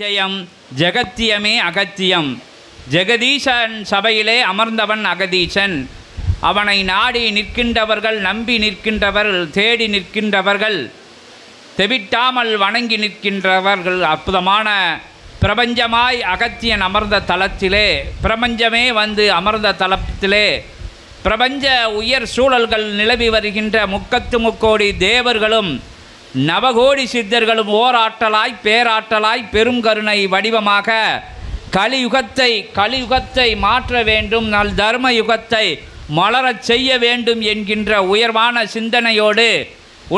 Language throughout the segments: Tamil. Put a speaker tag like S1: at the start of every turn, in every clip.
S1: ஜெயம் ஜெகத்தியமே அகத்தியம். ஜெகதீசன் சபையிலே அமர்ந்தவன் அகதீசன். அவனை நாடி நிற்கின்றவர்கள், நம்பி நிற்கின்றவர்கள், தேடி நிற்கின்றவர்கள், தெவிட்டாமல் வணங்கி நிற்கின்றவர்கள். அற்புதமான பிரபஞ்சமாய் அகத்தியன் அமர்ந்த தலத்திலே, பிரபஞ்சமே வந்து அமர்ந்த தலத்திலே, பிரபஞ்ச உயர் சூழல்கள் நிலவி வருகின்ற முக்கோடி தேவர்களும் நவகோடி சித்தர்களும் ஓராற்றலாய் பேராற்றலாய் பெரும் கருணை வடிவமாக கலியுகத்தை மாற்ற வேண்டும், நல் தர்ம யுகத்தை மலரச் செய்ய வேண்டும் என்கின்ற உயர்வான சிந்தனையோடு,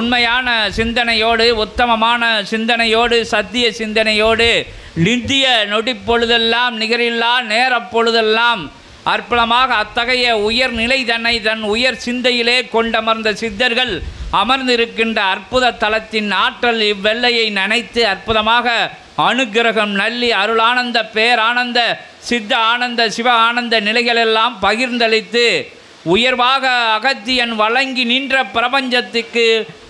S1: உண்மையான சிந்தனையோடு, உத்தமமான சிந்தனையோடு, சத்திய சிந்தனையோடு, நித்திய நொடிப்பொழுதெல்லாம் நிகரில்லா நேரப்பொழுதெல்லாம் அற்புதமாக அத்தகைய உயர்நிலை தன்னை தன் உயர் சிந்தையிலே கொண்டமர்ந்த சித்தர்கள் அமர்ந்திருக்கின்ற அற்புத தலத்தின் ஆற்றல் இவ்வெல்லையை நனைத்து அற்புதமாக அனுக்கிரகம் நல்லி அருளானந்த பேரானந்த சித்த ஆனந்த சிவ ஆனந்த நிலைகளெல்லாம் பகிர்ந்தளித்து உயர்வாக அகத்தியன் வழங்கி நின்ற பிரபஞ்சத்துக்கு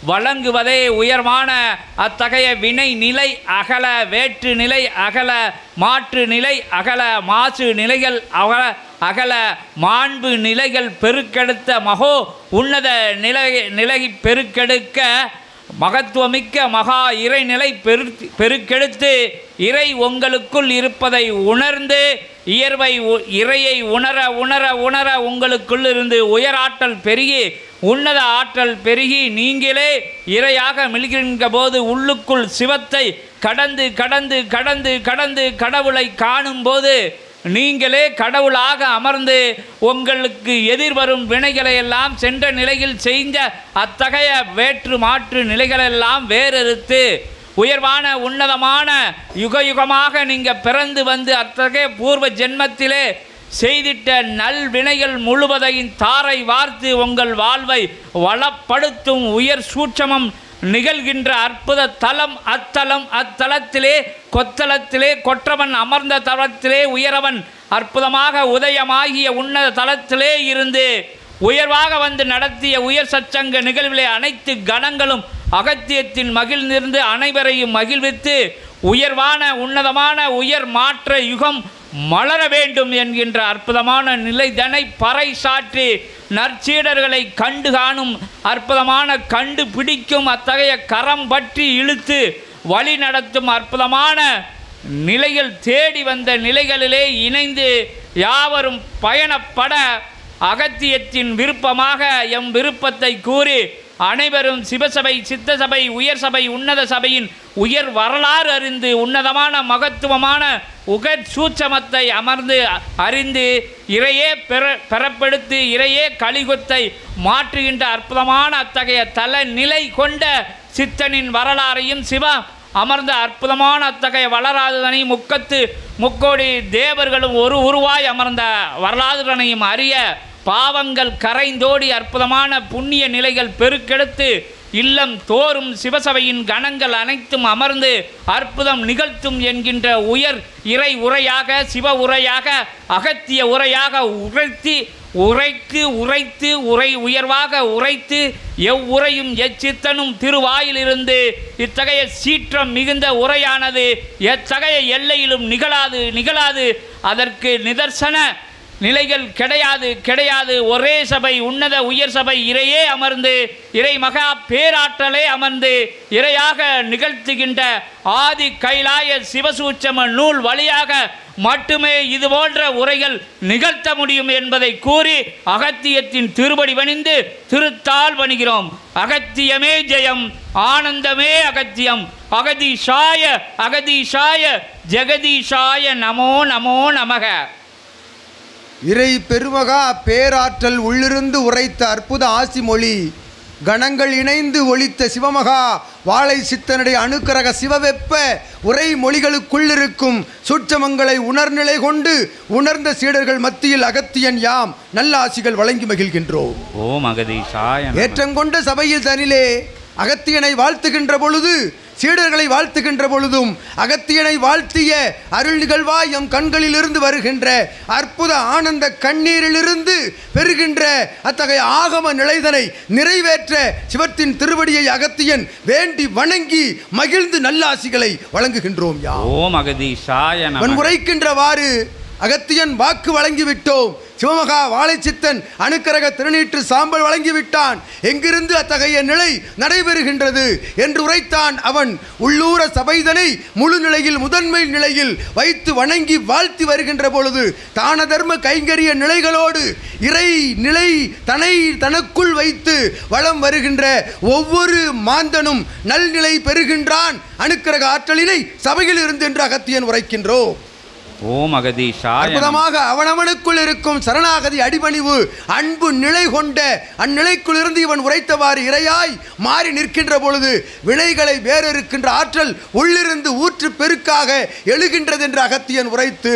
S1: வழங்குவதே உயர்வான அத்தகைய வினை நிலை அகல, வேற்று நிலை அகல, மாற்று நிலை அகல, மாசு நிலைகள் அகல, மாண்பு நிலைகள் பெருக்கெடுத்த மகோ உன்னத நிலை பெருக்கெடுக்க மகத்துவமிக்க மகா இறைநிலை பெருக்கெடுத்து இறை உங்களுக்குள் இருப்பதை உணர்ந்து இறையை உணர உணர உணர உங்களுக்குள் இருந்து உயராற்றல் பெருகி உன்னத ஆற்றல் பெருகி நீங்களே இறையாக மிளிர்கின்ற போது உள்ளுக்குள் சிவத்தை கடந்து கடந்து கடந்து கடந்து கடவுளை காணும்போது நீங்களே கடவுளாக அமர்ந்து உங்களுக்கு எதிர்வரும் வினைகளை எல்லாம் சென்ற நிலையில் செய்த அத்தகைய வேற்று மாற்று நிலைகளெல்லாம் வேறறுத்து உயர்வான உன்னதமான யுகமாக நீங்கள் பிறந்து வந்து அத்தகைய பூர்வ ஜென்மத்திலே செய்திட்ட நல்வினைகள் முழுவதையும் தாரை வார்த்து உங்கள் வாழ்வை வளப்படுத்தும் உயர் சூட்சமம் நிகழ்கின்ற அற்புத தலம் அத்தலத்திலே கொத்தலத்திலே கொற்றவன் அமர்ந்த தலத்திலே உயரவன் அற்புதமாக உதயமாகிய உன்னத தலத்திலே இருந்து உயர்வாக வந்து நடத்திய உயர் சச்சங்க நிகழ்விலே அனைத்து கணங்களும் அகத்தியத்தின் மகிழ்ந்திருந்து அனைவரையும் மகிழ்வித்து உயர்வான உன்னதமான உயர் மாற்ற யுகம் மலர வேண்டும் என்கின்ற அற்புதமான நிலைதனை பறைசாற்றி நற்சீடர்களை கண்டு காணும் அற்புதமான கண்டு பிடிக்கும் அத்தகைய கரம் பற்றி இழுத்து வழி நடத்தும் அற்புதமான நிலைகள் தேடி வந்த நிலைகளிலே இணைந்து யாவரும் பயணப்பட அகத்தியத்தின் விருப்பமாக எம் விருப்பத்தை கூறி அனைவரும் சிவசபை, சித்த சபை, உயர் சபை, உன்னத சபையின் உயர் வரலாறு அறிந்து உன்னதமான மகத்துவமான உகர் சூட்சமத்தை அமர்ந்து அறிந்து இறையே பெறப்படுத்தி இறையே கலிகுத்தை மாற்றுகின்ற அற்புதமான அத்தகைய தல நிலை கொண்ட சித்தனின் வரலாறையும் சிவ அமர்ந்த அற்புதமான அத்தகைய வரலாறுதனை முக்கோடி தேவர்களும் ஒரு உருவாய் அமர்ந்த வரலாறுதனையும் அறிய பாவங்கள் கரைந்தோடி அற்புதமான புண்ணிய நிலைகள் பெருக்கெடுத்து இல்லம் தோறும் சிவசபையின் கணங்கள் அனைத்தும் அமர்ந்து அற்புதம் நிகழ்த்தும் என்கின்ற உயர் இறை உரையாக சிவ உரையாக அகத்திய உரையாக உரைத்து உயர்வாக உரைத்து எவ்வுரையும் எச்சித்தனும் திருவாயிலிருந்து இத்தகைய சீற்றம் மிகுந்த உரையானது எத்தகைய எல்லையிலும் நிகழாது அதற்கு நிதர்சன நிலைகள் கிடையாது. ஒரே சபை, உன்னத உயர் சபை, இறையே அமர்ந்து இறை மகா பேராற்றலே அமர்ந்து இறையாக நிகழ்த்துகின்ற ஆதி கைலாய சிவசூட்சம நூல் வழியாக மட்டுமே இதுபோன்ற உரைகள் நிகழ்த்த முடியும் என்பதை கூறி அகத்தியத்தின் திருவடி பணிந்து திருத்தால் பணிகிறோம். அகத்தியமே ஜெயம், ஆனந்தமே அகத்தியம். அகதீஷாய ஜெகதீஷாய நமோ நமோ நமக.
S2: இறை பெருமகா பேராற்றல் உள்ளிருந்து உரைத்த அற்புத ஆசி மொழி கணங்கள் இணைந்து ஒலித்த சிவமகா வாழை சித்தனுடைய அணுக்கரக சிவவெப்ப உரை மொழிகளுக்குள்ளிருக்கும் சூட்சமங்களை உணர்நிலை கொண்டு உணர்ந்த சீடர்கள் மத்தியில் அகத்தியன் யாம் நல்ல ஆசிகள் வழங்கி மகிழ்கின்றோம்.
S1: ஓம் அகதீஷாய.
S2: ஏற்றங்கொண்ட சபையில் தனிலே அகத்தியனை வாழ்த்துகின்ற பொழுது சீடர்களை வாழ்த்துகின்ற பொழுதும் அகத்தியனை வாழ்த்திய அருள் நிகழ்வாய் எம் கண்களிலிருந்து வருகின்ற அற்புத ஆனந்த கண்ணீரிலிருந்து பெறுகின்ற அத்தகைய ஆகம நிலைதனை நிறைவேற்ற சிவத்தின் திருவடியை அகத்தியன் வேண்டி வணங்கி மகிழ்ந்து நல்லாசிகளை வழங்குகின்றோம்.
S1: ஓம் அகதீஷாய நமக.
S2: உரைக்கின்றவாறு அகத்தியன் வாக்கு வழங்கிவிட்டோம். சிவமகா வாழைச்சித்தன் அணுக்கரக திருநீற்று சாம்பல் வழங்கிவிட்டான். எங்கிருந்து அத்தகைய நிலை நடைபெறுகின்றது என்று உரைத்தான். அவன் உள்ளூர சபைதனை முழு நிலையில் முதன்மை நிலையில் வைத்து வணங்கி வாழ்த்தி வருகின்ற பொழுது தான தர்ம கைங்கரிய நிலைகளோடு இறை நிலை தனக்குள் வைத்து வளம் வருகின்ற ஒவ்வொரு மாந்தனும் நல்நிலை பெறுகின்றான். அணுக்கரக ஆற்றலினை சபையில் இருந்து என்று அகத்தியன் உரைக்கின்றோம்.
S1: ஓம் அகதீஷாய.
S2: அற்புதமாக அவனவனுக்குள் இருக்கும் சரணாகதி அடிபணிவு அன்பு நிலை கொண்ட அந்நிலைக்குள் இருந்து இவன் உரைத்தவாறு இறையாய் மாறி நிற்கின்ற பொழுது வினைகளை வேறிருக்கின்ற ஆற்றல் உள்ளிருந்து ஊற்று பெருக்காக எழுகின்றது என்று அகத்தியன் உரைத்து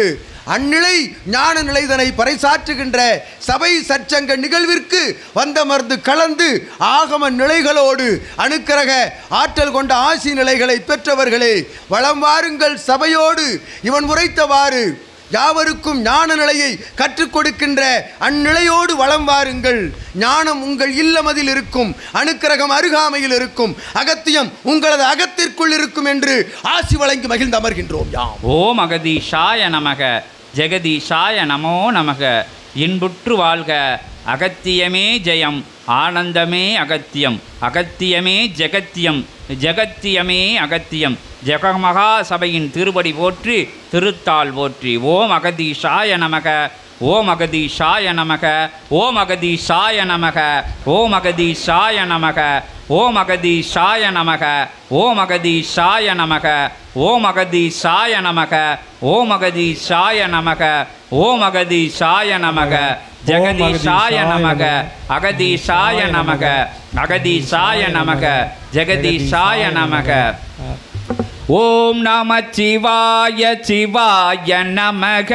S2: அந்நிலை ஞான நிலைதனை பறைசாற்றுகின்ற சபை சற்சங்க நிகழ்விற்கு வந்தமர்ந்து கலந்து ஆகம நிலைகளோடு அணுக்கரக ஆற்றல் கொண்ட ஆசி நிலைகளை பெற்றவர்களே வளம் வாருங்கள் சபையோடு. இவன் உரைத்தவாறு யாவருக்கும் ஞான நிலையை கற்றுக் கொடுக்கின்ற அந்நிலையோடு வளம் வாருங்கள். ஞானம் உங்கள் இல்லமதில் இருக்கும், அணுக்கரகம் அருகாமையில் இருக்கும், அகத்தியம் உங்களது அகத்திற்குள் இருக்கும் என்று ஆசி வழங்கி மகிழ்ந்து அமர்கின்றோம்.
S1: ஓம் அகதீஷாய நமக. ஜெகதீஷாய நமோ நமக. இன்புற்று வாழ்க. அகத்தியமே ஜெயம். ஆனந்தமே அகத்தியம். அகத்தியமே ஜெகத்தியம். ஜெகத்தியமே அகத்தியம். ஜெகமகா சபையின் திருப்படி போற்றி, திருத்தாள் போற்றி. ஓம் அகதீஷாய நமக. ஓம் அகதீஷாய நமக. ஓம் அகதீஷாய நமக. ஓம் அகதீஷாய நமக. ஓம் அகதீஷாய நமக. ஓம் அகதீஷாய நமக. ஓம் அகதீஷாய நமக. ஓம் அகதீஷாய நமக. ஓம் அகதீஷாய நமக. ஜெகதீஷாய நமக. அகதீஷாய நமக. அகதீஷாய நமக. ஜெகதீஷாய நமக. ஓம் நம சிவாய சிவாய நமக.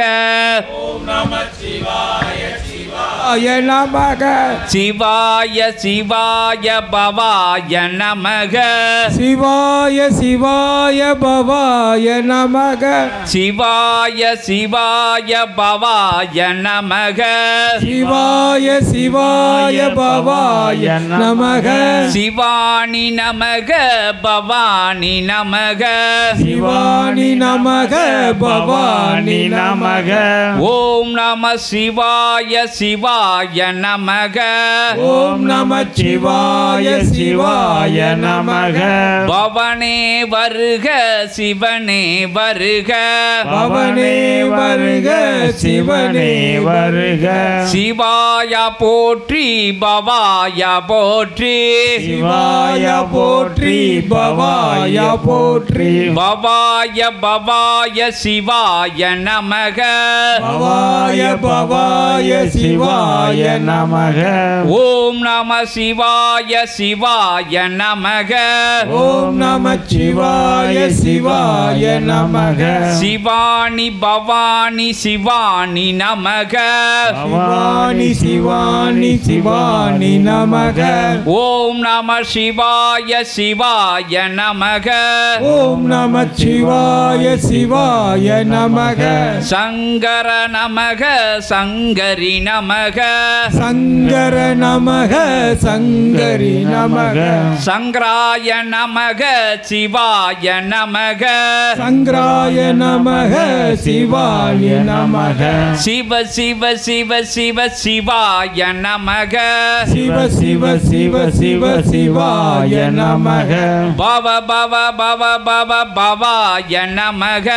S1: ஓம் நம சிவாய சிவாய நமக. சிவாய சிவாய பவாய நமக. சிவாய சிவாய பவாய நமக. சிவாய சிவாய பவாய நமக. சிவாய சிவாய பவாய நமக. சிவானி நமக பவானி நமக. சிவானி நமக பவானி நமக. ஓம் நம சிவாய சிவாய நமக. ஓம் நம சிவாய சிவாய நமக. பவனே வருக சிவனே வருக. பவனே வருக சிவனே வருக. சிவாய போற்றி பவாய போற்றி. சிவாய போற்றி பவாய போற்றி. பவாய பவாய சிவாய நமக. பவாய பவாய சிவாய நமக. ஓம் நம சிவாய சிவாய நமக. ஓம் நம சிவாய சிவாய நமக. சிவானி பவானி சிவானி நமக. பவானி சிவானி சிவானி நமக. ஓம் நம சிவாய சிவாய நமக. ஓம் நம சிவாய சிவாய நமக. சங்கர நமக சங்கரி நமக. சங்கர நமக சங்கரி நமக. சங்கராய நமக சிவாய நமக. சங்கராய நமக சிவாய நமக. சிவ சிவ சிவ சிவ சிவாய நமக. சிவ சிவ சிவ சிவ சிவாய நமக. பவ பவ பவ பவ பவாய நமக.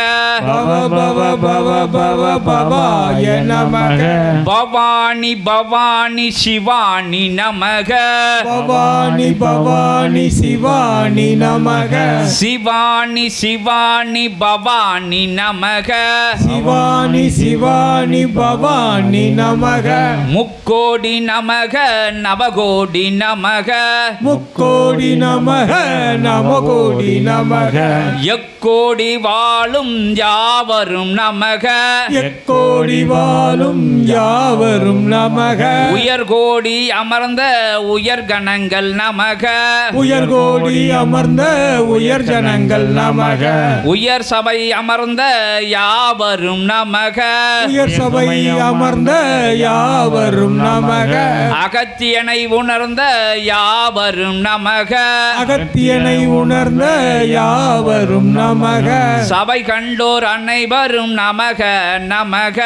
S1: பவ பவ பவ பவ பவாய நமக. பவானி பவானி சிவானி நமக. பவானி பவானி சிவானி நமக. சிவானி சிவானி பவானி நமக. சிவானி சிவானி பவானி நமக. முக்கோடி நமக நவகோடி நமக. முக்கோடி நமக நவகோடி நமக. எக்கோடி வாழும் யாவரும் நமக. எக்கோடி வாழும் யாவரும்
S3: நமக
S1: உயர்கோடி அமர்ந்த உயர்கணங்கள் நமக
S3: உயர்கோடி அமர்ந்த உயர் ஜனங்கள் நமக
S1: உயர் சபை அமர்ந்த யாவரும் நமக
S3: உயர் சபை அமர்ந்த யாவரும் நமக
S1: அகத்தியனை உணர்ந்த யாவரும் நமக
S3: அகத்தியனை உணர்ந்த யாவரும் நமக
S1: சபை கண்டோர் அனைவரும் நமக நமக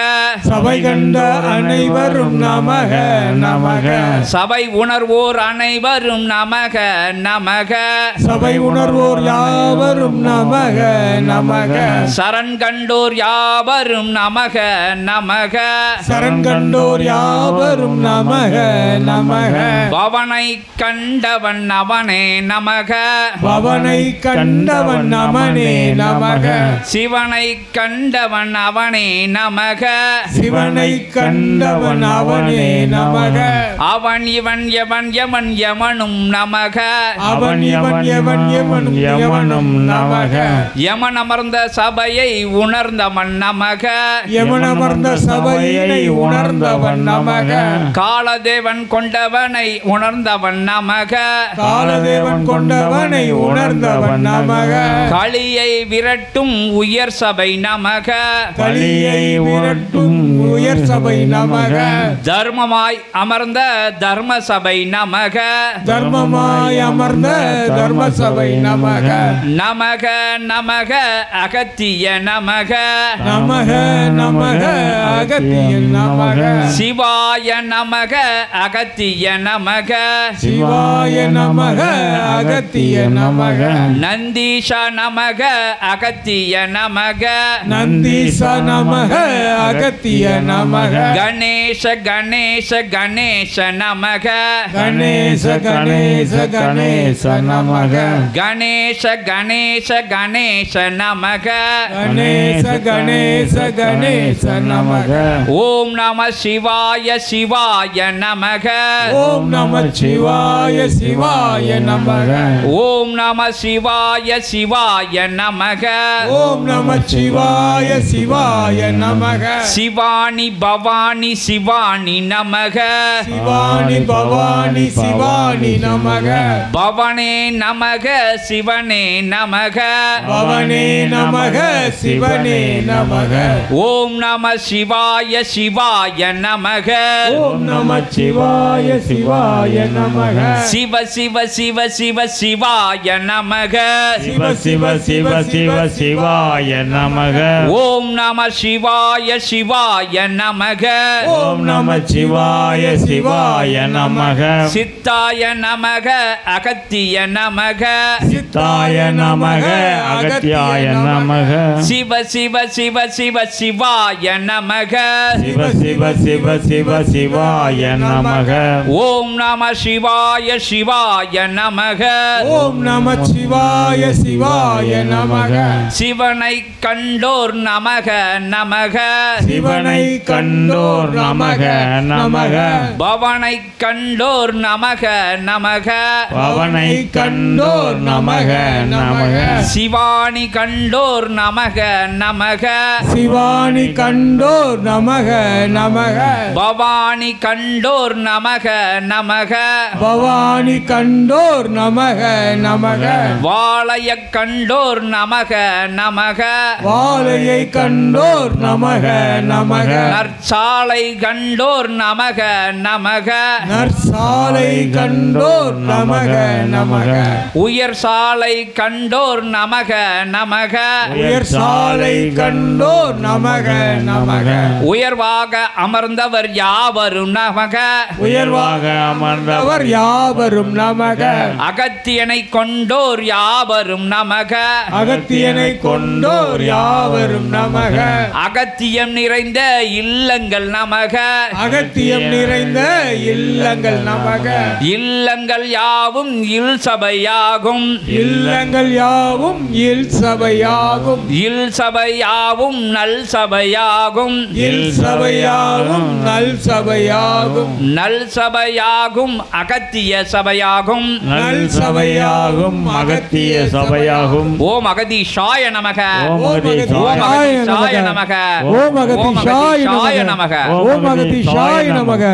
S3: சபை கண்ட அனைவரும் நமக நமக
S1: சபை உணர்வோர் அனைவரும் நமக நமக
S3: சபை உணர்வோர் யாவரும் நமக நமக
S1: சரண் கண்டோர் யாவரும் நமக நமக
S3: சரண் கண்டோர் யாவரும் நமக நமக
S1: பவனை கண்டவன் அவனே நமக
S3: பவனை கண்டவன் அவனே நமக
S1: சிவனை கண்டவன் அவனே நமக
S3: சிவனை கண்டவன் அவனே நமக
S1: அவன் இவன் எவன் எவன் எவனும் நமக
S3: அவன் இவன் எவன் எவனும் எவனும் நமக
S1: யமன் அமர்ந்த சபையை உணர்ந்தவன் நமக
S3: எவன் அமர்ந்த சபையை உணர்ந்தவன் நமக
S1: காலதேவன் கொண்டவனை உணர்ந்தவன் நமக
S3: காலதேவன் கொண்டவனை உணர்ந்தவன் நமக
S1: களியை விரட்டும் உயர் சபை நமக
S3: கலியை விரட்டும் உயர் சபை நமக
S1: தர்மமாய் அமர்ந்த தர்ம சபை நமக
S3: தர்மமாய் அமர்ந்த தர்ம சபை நமக
S1: நமக நமக அகத்திய நமக
S3: நமக நமக அகத்தியன் நமக
S1: சிவாய நமக அகத்திய நமக
S3: சிவாய நமக அகத்திய நமக
S1: நந்தீஷ நமக அகத்திய நமக
S3: நந்தீச நமக அகத்திய நமக
S1: கணேச கணேச கணேச நமக
S3: கணேச கணேச கணேச நமக
S1: கணேச கணேச கணேச நமக
S3: கணேச கணேச கணேச நமக
S1: ஓம் நம சிவாய சிவாய நமக
S3: ஓம் நம சிவாய சிவாய நமக
S1: ஓம் நம சிவாய சிவாய நமக
S3: ஓம் நம சிவாய சிவாய நமக
S1: சிவானி பவானி சிவானி நமக
S3: சிவானி பவானி சிவானி நமக
S1: பவனே நமக சிவனே நமக
S3: பவனே நமக சிவனே நமக
S1: ஓம் நம சிவாய சிவாய நமக
S3: ஓம் நம சிவாய சிவாய நமக
S1: சிவ சிவ சிவ சிவ சிவாய நமக
S3: சிவ சிவ சிவ சிவ சிவாய நமக
S1: ஓம் நம சிவாய சிவாய நமக
S3: ஓம் நம சிவாய சிவாய நமக
S1: சித்தாய நமக அகத்திய நமக
S3: சித்தாய நமக அகத்தியாய நமக
S1: சிவ சிவ சிவ சிவ சிவாய நமக
S3: சிவ சிவ சிவ சிவ சிவாய நமக
S1: ஓம் நம சிவாய சிவாய நமக
S3: ஓம் நம சிவாய சிவாய நமக
S1: சிவனை கண்டோர் நமக நமக
S3: சிவனை கண்டோர் நமக நமக
S1: பவனை கண்டோர் நமக நமக
S3: பவனை கண்டோர் நமக நமக
S1: சிவானி கண்டோர் நமக நமக
S3: சிவானி கண்டோர் நமக நமக
S1: பவானி கண்டோர் நமக நமக
S3: பவானி கண்டோர் நமக நமக
S1: வாளைய கண்டோர் நமக நமக
S3: வாழையை கண்டோர் நமக நமக
S1: நற்சாலை கண்டோர் நமக நமக
S3: நற்சாலை கண்டோர் நமக நமக
S1: உயர் சாலை கண்டோர் நமக நமக
S3: உயர் சாலை கண்டோர் நமக நமக
S1: உயர்வாக அமர்ந்தவர் யாவரும் நமக
S3: உயர்வாக அமர்ந்தவர் யாவரும் நமக
S1: அகத்தியனை கொண்டோர் யாவரும் நமக
S3: அகத்தியனை கொண்டோர் யாவரும் நமக
S1: அகத்தியம் நிறைந்த இல்லங்கள் நமக
S3: அகத்தியம் நிறைந்த இல்லங்கள் நமக
S1: இல்லங்கள் யாவும் இல் சபையாகும்
S3: இல்லங்கள் யாவும் இல் சபையாகும்
S1: இல் சபையாவும் நல் சபையாகும்
S3: இல் சபையாகும் நல் சபையாகும்
S1: நல் சபையாகும் அகத்திய சபையாகும்
S3: நல் சபையாகும் அகத்திய சபையாகும்
S1: ஓம் அகதீஷாய நமக
S3: ஓம்
S1: ஓம்
S3: அகதீஷாய
S1: அகதீஷாய
S3: நமக.
S1: நமக
S4: ஓம் அகதீஷாய நமக. ஓம் அகதீஷாய நமக.